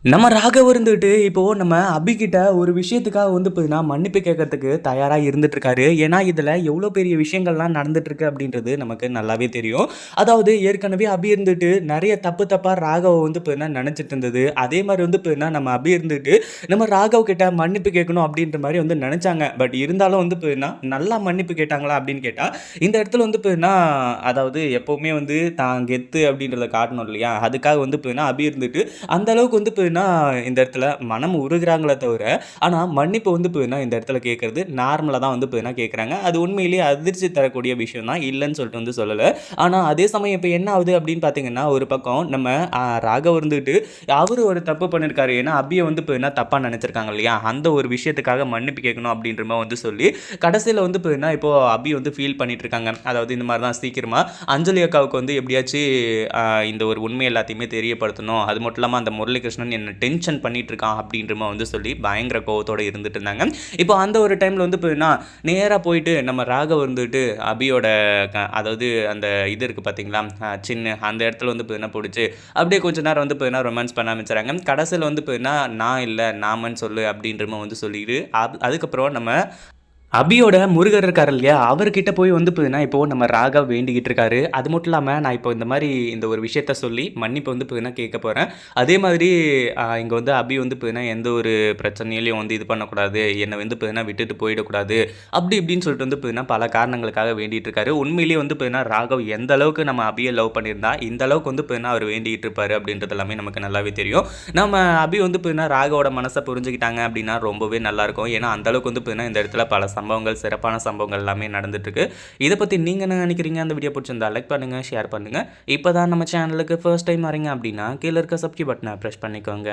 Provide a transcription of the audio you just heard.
நம்ம ராகவ் இருந்துட்டு இப்போ நம்ம அபிகிட்ட ஒரு விஷயத்துக்காக வந்து பார்த்தீங்கன்னா மன்னிப்பு கேட்கறதுக்கு தயாராக இருந்துட்டு இருக்காரு. ஏன்னா இதில் எவ்வளோ பெரிய விஷயங்கள்லாம் நடந்துட்டு இருக்கு அப்படின்றது நமக்கு நல்லாவே தெரியும். அதாவது ஏற்கனவே அபி இருந்துட்டு நிறைய தப்பு தப்பாக ராகவ வந்து பார்த்தீங்கன்னா நினச்சிட்டு இருந்தது. அதே மாதிரி வந்து பார்த்தீங்கன்னா நம்ம அபி இருந்துட்டு நம்ம ராகவ் கிட்ட மன்னிப்பு கேட்கணும் அப்படின்ற மாதிரி வந்து நினச்சாங்க. பட் இருந்தாலும் வந்து பார்த்தீங்கன்னா நல்லா மன்னிப்பு கேட்டாங்களா அப்படின்னு கேட்டால் இந்த இடத்துல வந்து பார்த்தீங்கன்னா அதாவது எப்போவுமே வந்து தான் கெத்து அப்படின்றத காட்டணும் இல்லையா, அதுக்காக வந்து பார்த்தீங்கன்னா அபி இருந்துட்டு அந்த அளவுக்கு வந்து பார்த்தீங்கன்னா இந்த இடத்துல மனம் உருகுறாங்களே தவிர, ஆனா மன்னிப்பு வந்து பார்த்தீங்கன்னா இந்த இடத்துல கேட்கறது நார்மலா தான் வந்து பார்த்தீங்கன்னா கேட்குறாங்க. அது உண்மையிலேயே அதிர்ச்சி தரக்கூடிய விஷயம் தான், இல்லன்னு சொல்லிட்டு வந்து சொல்லல. ஆனா அதே சமயம் இப்ப என்ன ஆகுது அப்படின்னு பார்த்தீங்கன்னா, ஒரு பக்கம் நம்ம ராகவ் இருந்துட்டு அவரு ஒரு தப்பு பண்ணியிருக்காரு. ஏன்னா அபிய வந்து பார்த்தீங்கன்னா தப்பா நினைச்சிருக்காங்க இல்லையா? அந்த ஒரு விஷயத்துக்காக மன்னிப்பு கேட்கணும் அப்படின்ற மாரி வந்து சொல்லி, கடைசியில வந்து பார்த்தீங்கன்னா இப்போ அபி வந்து ஃபீல் பண்ணிட்டு இருக்காங்க. அதாவது இந்த மாரி தான் சீக்கிரமா அஞ்சலி அக்காவுக்கு வந்து எப்படியாச்சு அ இந்த ஒரு உண்மை எல்லாத்தையுமே தெரியப்படுத்தணும். அது மட்டும் இல்லாம அந்த முரளிகிருஷ்ணன் என்ன டென்ஷன் பண்ணிட்டு இருக்கான் அப்படின்ற மாரி வந்து சொல்லி பயங்கர கோவத்தோட இருந்துட்டு இருந்தாங்க. இப்போ அந்த ஒரு டைம்ல வந்து பார்த்தீங்கன்னா, நேரா போயிட்டு நம்ம ராகவ் வந்துட்டு அபியோட அதாவது அந்த இது இருக்கு பார்த்தீங்களா? சின்னு அந்த இடத்துல வந்து பார்த்தீங்கன்னா புடிச்சு, அப்படியே கொஞ்ச நேரம் வந்து பார்த்தீங்கன்னா ரொமான்ஸ் பண்ண ஆரம்பிச்சுறாங்க. கடைசியில வந்து பார்த்தீங்கன்னா, நான் இல்ல நாமன்னு சொல்லு அப்படின்ற மாரி வந்து சொல்லிட்டு, அதுக்கப்புறம் நம்ம அபியோட முருகர் இருக்காரு இல்லையா? அவர்கிட்ட போய் வந்து பார்த்தீங்கன்னா, இப்போ நம்ம ராகவ் வேண்டிக்கிட்டு இருக்காரு. அது மட்டும் இல்லாம, நான் இப்போ இந்த மாரி இந்த ஒரு விஷயத்த சொல்லி மன்னிப்பு வந்து பார்த்தீங்கன்னா கேட்க போறேன். அதே மாதிரி இங்க வந்து அபி வந்து பார்த்தீங்கன்னா, எந்த ஒரு பிரச்சனையிலயும் வந்து இது பண்ணக்கூடாது. என்ன வந்து பார்த்தீங்கன்னா விட்டுட்டு போயிடக்கூடாது. அப்படி இப்படின்னு சொல்லிட்டு வந்து பார்த்தீங்கன்னா, பல காரணங்களுக்காக வேண்டிட்டு இருக்காரு. உண்மையிலேயே வந்து பார்த்தீங்கன்னா, ராகவ் எந்த அளவுக்கு நம்ம அபிய லவ் பண்ணியிருந்தா, இந்த அளவுக்கு வந்து பார்த்தீங்கன்னா, அவர் வேண்டிக்கிட்டு இருப்பாரு அப்படின்றது எல்லாமே நமக்கு நல்லாவே தெரியும். நம்ம அபி வந்து பார்த்தீங்கன்னா, ராகவோட மனச புரிஞ்சுக்கிட்டாங்க அப்படின்னா ரொம்பவே நல்லாயிருக்கும். ஏன்னா, அந்த அளவுக்கு வந்து பார்த்தீங்கன்னா, இந்த இடத்துல பல சம்பவங்கள், சிறப்பான சம்பவங்கள் எல்லாமே நடந்துட்டுருக்கு. இத பத்தி நீங்க என்ன நினைக்கிறீங்க? அந்த வீடியோ பிடிச்சிருந்தா லைக் பண்ணுங்க, ஷேர் பண்ணுங்க. இப்ப தான் நம்ம சேனலுக்கு ஃபர்ஸ்ட் டைம் வரீங்க அப்படின்னா, கீழ இருக்க சப்ஸ்கிரைப் பட்டன பிரஸ் பண்ணிக்கோங்க.